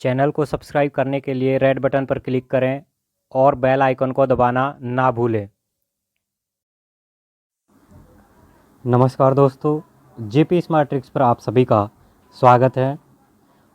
Channel को subscribe करने के लिए रेड बटन पर क्लिक करें और बेल आइकन को दबाना ना भूलें। नमस्कार दोस्तों, जेपी स्मार्ट ट्रिक्स पर आप सभी का स्वागत है।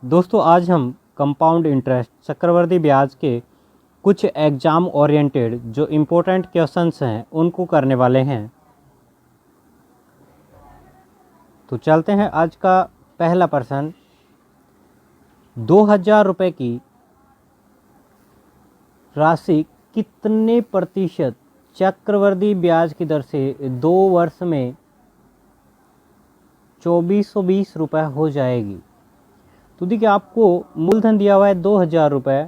दोस्तों, आज हम कंपाउंड इंटरेस्ट चक्रवृद्धि ब्याज के कुछ एग्ज़ाम ओरिएंटेड जो इम्पोर्टेंट क्वेश्चंस हैं उनको करने वाले हैं। तो चलते हैं। आज का पहला प्रश्न, 2000 रुपये की राशि कितने प्रतिशत चक्रवृद्धि ब्याज की दर से 2 वर्ष में 2420 रुपये हो जाएगी। तो देखिए, आपको मूलधन दिया हुआ है 2000 रुपये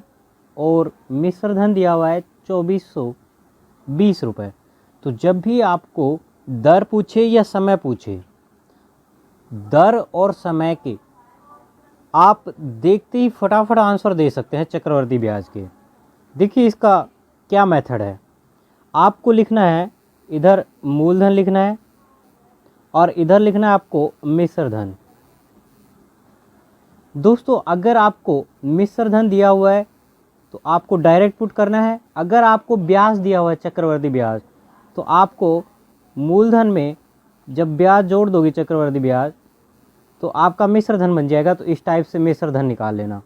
और मिश्र धन दिया हुआ है 2420 रुपये। तो जब भी आपको दर पूछे या समय पूछे, दर और समय के आप देखते ही फटाफट आंसर दे सकते हैं चक्रवृद्धि ब्याज के। देखिए, इसका क्या मेथड है। आपको लिखना है, इधर मूलधन लिखना है और इधर लिखना है आपको मिश्र धन। दोस्तों, अगर आपको मिश्र धन दिया हुआ है तो आपको डायरेक्ट पुट करना है। अगर आपको ब्याज दिया हुआ है चक्रवृद्धि ब्याज, तो आपको मूलधन में जब ब्याज जोड़ दोगे चक्रवृद्धि ब्याज, तो आपका मिश्र धन बन जाएगा। तो इस टाइप से मिश्र धन निकाल लेना।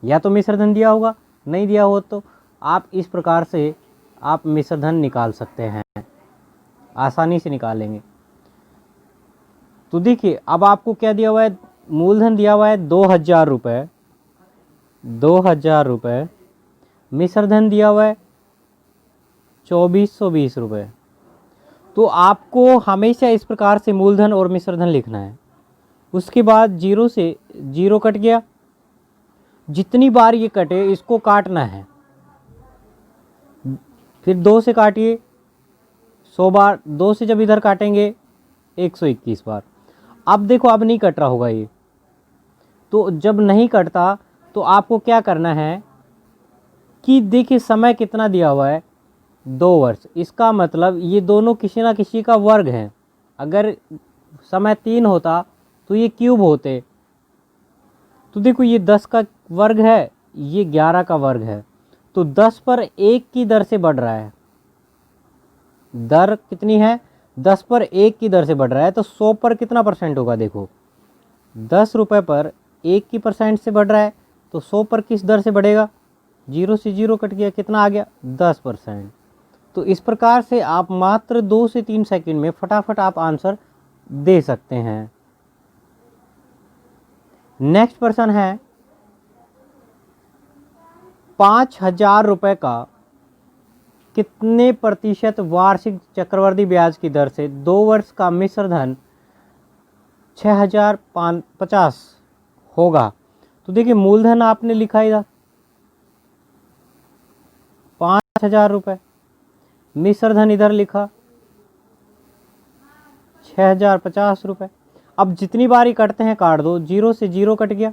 या तो मिश्र धन दिया होगा, नहीं दिया हो तो आप इस प्रकार से आप मिश्र धन निकाल सकते हैं, आसानी से निकालेंगे। तो देखिए, अब आपको क्या दिया हुआ है, मूलधन दिया हुआ है 2000 रुपये, 2000 रुपये। मिश्र धन दिया हुआ है 2420 रुपये। तो आपको हमेशा इस प्रकार से मूलधन और मिश्र धन लिखना है। उसके बाद जीरो से जीरो कट गया, जितनी बार ये कटे इसको काटना है। फिर 2 से काटिए 100 बार, 2 से जब इधर काटेंगे 121 बार। अब देखो, अब नहीं कट रहा होगा ये। तो जब नहीं कटता तो आपको क्या करना है कि देखिए, समय कितना दिया हुआ है, 2 वर्ष। इसका मतलब ये दोनों किसी ना किसी का वर्ग है। अगर समय 3 होता तो ये क्यूब होते। तो देखो, ये 10 का वर्ग है, ये 11 का वर्ग है। तो 10 पर 1 की दर से बढ़ रहा है। दर कितनी है, 10 पर 1 की दर से बढ़ रहा है। तो 100 पर कितना परसेंट होगा, देखो 10 रुपये पर 1 की परसेंट से बढ़ रहा है। तो 100 पर किस दर से बढ़ेगा, जीरो से जीरो कट गया, कितना आ गया, 10%। तो इस प्रकार से आप मात्र 2 से 3 सेकंड में फटाफट आप आंसर दे सकते हैं। नेक्स्ट प्रश्न है, 5000 रुपये का कितने प्रतिशत वार्षिक चक्रवृद्धि ब्याज की दर से 2 वर्ष का मिश्र धन 6050 होगा। तो देखिए, मूलधन आपने लिखा इधर 5000 रुपये, मिश्र धन इधर लिखा 6050 रुपये। अब जितनी बार ही कटते हैं काट दो, जीरो से जीरो कट गया।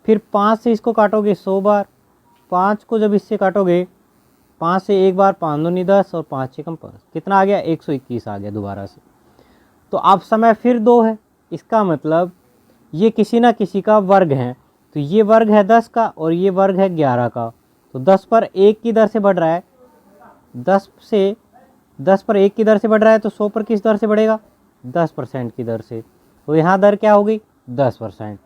फिर 5 से इसको काटोगे 100 बार, 5 को जब इससे काटोगे, 5 से एक बार 5 दूनी 10 और 5 6 5, कितना आ गया, 121 आ गया दोबारा से। तो अब समय फिर 2 है। इसका मतलब ये किसी ना किसी का वर्ग है। तो ये वर्ग है 10 का और ये वर्ग है 11 का। तो 10 पर 1 की दर से बढ़ रहा है, 10 पर 1 की दर से बढ़ रहा है। तो 100 पर किस दर से बढ़ेगा, 10% की दर से। तो यहाँ दर क्या होगी, 10%।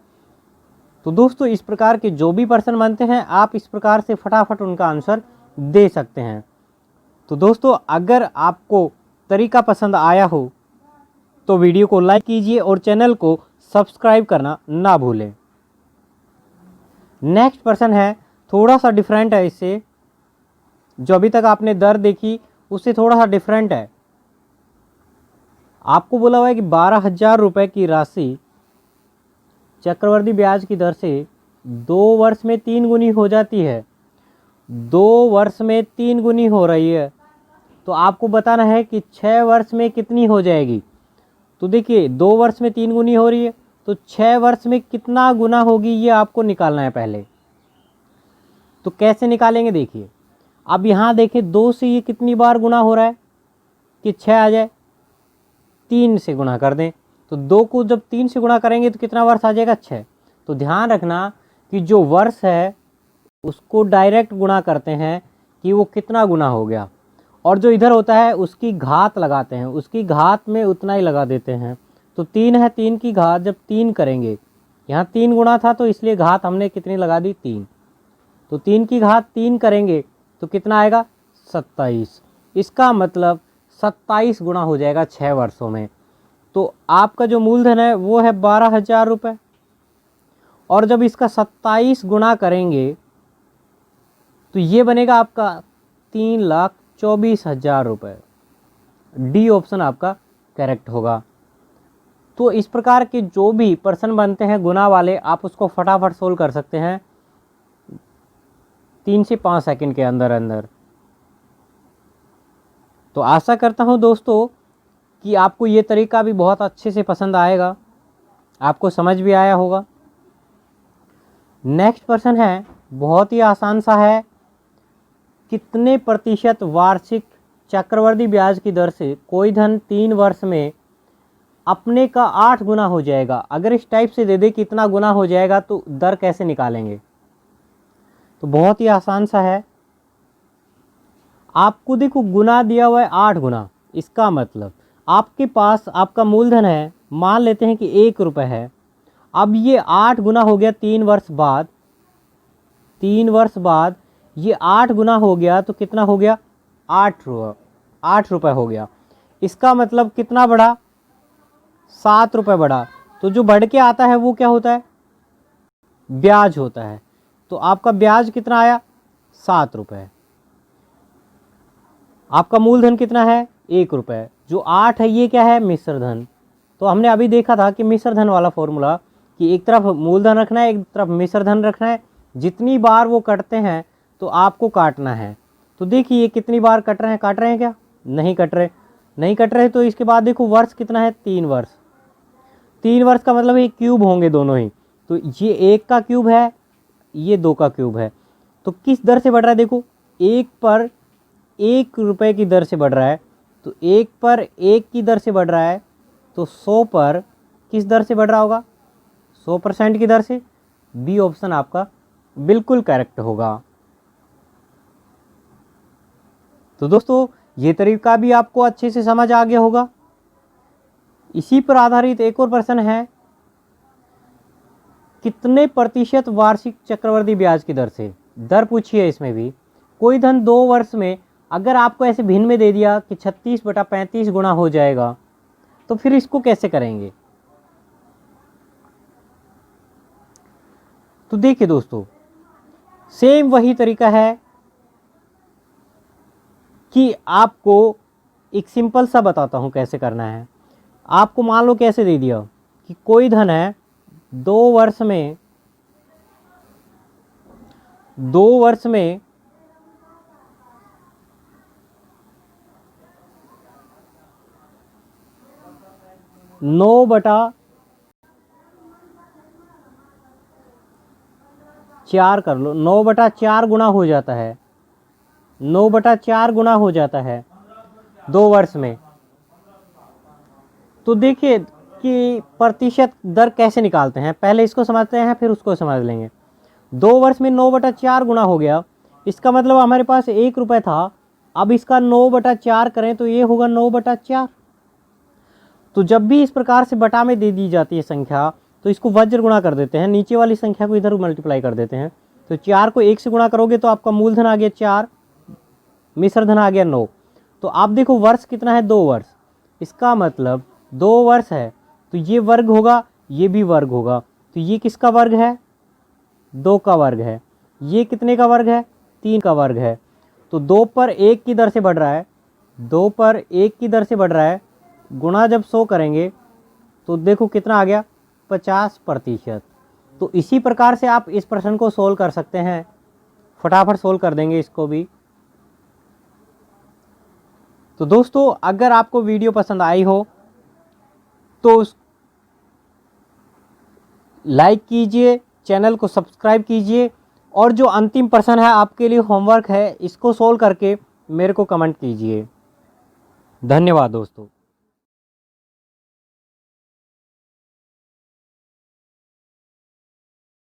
तो दोस्तों, इस प्रकार के जो भी प्रश्न बनते हैं, आप इस प्रकार से फटाफट उनका आंसर दे सकते हैं। तो दोस्तों, अगर आपको तरीका पसंद आया हो तो वीडियो को लाइक कीजिए और चैनल को सब्सक्राइब करना ना भूलें। नेक्स्ट प्रश्न है, थोड़ा सा डिफरेंट है इससे। जो अभी तक आपने दर देखी उससे थोड़ा सा डिफरेंट है। आपको बोला हुआ है कि 12000 रुपये की राशि चक्रवृद्धि ब्याज की दर से 2 वर्ष में 3 गुनी हो जाती है। 2 वर्ष में 3 गुनी हो रही है। तो आपको बताना है कि 6 वर्ष में कितनी हो जाएगी। तो देखिए, 2 वर्ष में 3 गुनी हो रही है, तो 6 वर्ष में कितना गुना होगी ये आपको निकालना है पहले। तो कैसे निकालेंगे, देखिए। अब यहाँ देखिए, 2 से ये कितनी बार गुना हो रहा है कि 6 आ जाए, 3 से गुना कर दें। तो 2 को जब 3 से गुणा करेंगे तो कितना वर्ष आ जाएगा, 6। तो ध्यान रखना, कि जो वर्ष है उसको डायरेक्ट गुणा करते हैं कि वो कितना गुना हो गया, और जो इधर होता है उसकी घात लगाते हैं, उसकी घात में उतना ही लगा देते हैं। तो 3 है, 3 की घात जब 3 करेंगे, यहाँ 3 गुना था तो इसलिए घात हमने कितनी लगा दी 3, तो 3 की घात 3 करेंगे तो कितना आएगा 27। इसका मतलब 27 गुना हो जाएगा 6 वर्षों में। तो आपका जो मूलधन है वो है 12,000 रुपये, और जब इसका 27 गुना करेंगे तो ये बनेगा आपका 3,24,000 रुपये। डी ऑप्शन आपका करेक्ट होगा। तो इस प्रकार के जो भी प्रश्न बनते हैं गुना वाले, आप उसको फटाफट सोल्व कर सकते हैं 3 से 5 सेकंड के अंदर अंदर। तो आशा करता हूं दोस्तों कि आपको ये तरीका भी बहुत अच्छे से पसंद आएगा, आपको समझ भी आया होगा। नेक्स्ट प्रश्न है, बहुत ही आसान सा है। कितने प्रतिशत वार्षिक चक्रवृद्धि ब्याज की दर से कोई धन 3 वर्ष में अपने का 8 गुना हो जाएगा? अगर इस टाइप से दे दे कितना गुना हो जाएगा तो दर कैसे निकालेंगे? तो बहुत ही आसान सा है। आपको देखो गुना दिया हुआ है 8 गुना, इसका मतलब आपके पास आपका मूलधन है, मान लेते हैं कि 1 रुपये है। अब ये 8 गुना हो गया 3 वर्ष बाद, 3 वर्ष बाद ये 8 गुना हो गया तो कितना हो गया 8 रुपये हो गया। इसका मतलब कितना बढ़ा 7 रुपये बढ़ा। तो जो बढ़ के आता है वो क्या होता है? ब्याज होता है। तो आपका ब्याज कितना आया 7 रुपये। आपका मूलधन कितना है 1 रुपये। जो 8 है ये क्या है मिश्र धन। तो हमने अभी देखा था कि मिश्र धन वाला फॉर्मूला कि एक तरफ मूलधन रखना है, एक तरफ मिश्र धन रखना है। जितनी बार वो कटते हैं तो आपको काटना है। तो देखिए ये कितनी बार कट रहे हैं क्या? नहीं कट रहे, नहीं कट रहे। तो इसके बाद देखो वर्ष कितना है 3 वर्ष। 3 वर्ष का मतलब ये क्यूब होंगे दोनों ही। तो ये 1 का क्यूब है, ये 2 का क्यूब है। तो किस दर से बढ़ रहा है? देखो 1 पर 1 रुपये की दर से बढ़ रहा है। तो 1 पर 1 की दर से बढ़ रहा है। तो 100 पर किस दर से बढ़ रहा होगा? 100% की दर से। बी ऑप्शन आपका बिल्कुल करेक्ट होगा। तो दोस्तों ये तरीका भी आपको अच्छे से समझ आ गया होगा। इसी पर आधारित एक और प्रश्न है, कितने प्रतिशत वार्षिक चक्रवृद्धि ब्याज की दर से? दर पूछी है इसमें भी। कोई धन 2 वर्ष में अगर आपको ऐसे भिन्न में दे दिया कि 36/35 गुना हो जाएगा, तो फिर इसको कैसे करेंगे? तो देखिए दोस्तों, सेम वही तरीका है कि आपको एक सिंपल सा बताता हूं कैसे करना है। आपको मान लो कैसे दे दिया कि कोई धन है 2 वर्ष में 9/4 कर लो, 9/4 गुना हो जाता है, 9/4 गुना हो जाता है 2 वर्ष में। तो देखिए कि प्रतिशत दर कैसे निकालते हैं, पहले इसको समझते हैं फिर उसको समझ लेंगे। 2 वर्ष में 9/4 गुना हो गया, इसका मतलब हमारे पास 1 रुपये था। अब इसका 9/4 करें तो ये होगा 9/4। तो जब भी इस प्रकार से बटा में दे दी जाती है संख्या, तो इसको वज्र गुणा कर देते हैं, नीचे वाली संख्या को इधर मल्टीप्लाई कर देते हैं। तो 4 को 1 से गुणा करोगे तो आपका मूलधन आ गया 4, मिश्र धन आ गया 9। तो आप देखो वर्ष कितना है 2 वर्ष। इसका मतलब 2 वर्ष है तो ये वर्ग होगा, ये भी वर्ग होगा। तो ये किसका वर्ग है? 2 का वर्ग है। ये कितने का वर्ग है? 3 का वर्ग है। तो 2 पर 1 की दर से बढ़ रहा है, 2 पर 1 की दर से बढ़ रहा है। गुणा जब 100 करेंगे तो देखो कितना आ गया 50%। तो इसी प्रकार से आप इस प्रश्न को सोल्व कर सकते हैं। फटाफट सोल्व कर देंगे इसको भी। तो दोस्तों अगर आपको वीडियो पसंद आई हो तो लाइक कीजिए, चैनल को सब्सक्राइब कीजिए, और जो अंतिम प्रश्न है आपके लिए होमवर्क है, इसको सोल्व करके मेरे को कमेंट कीजिए। धन्यवाद दोस्तों।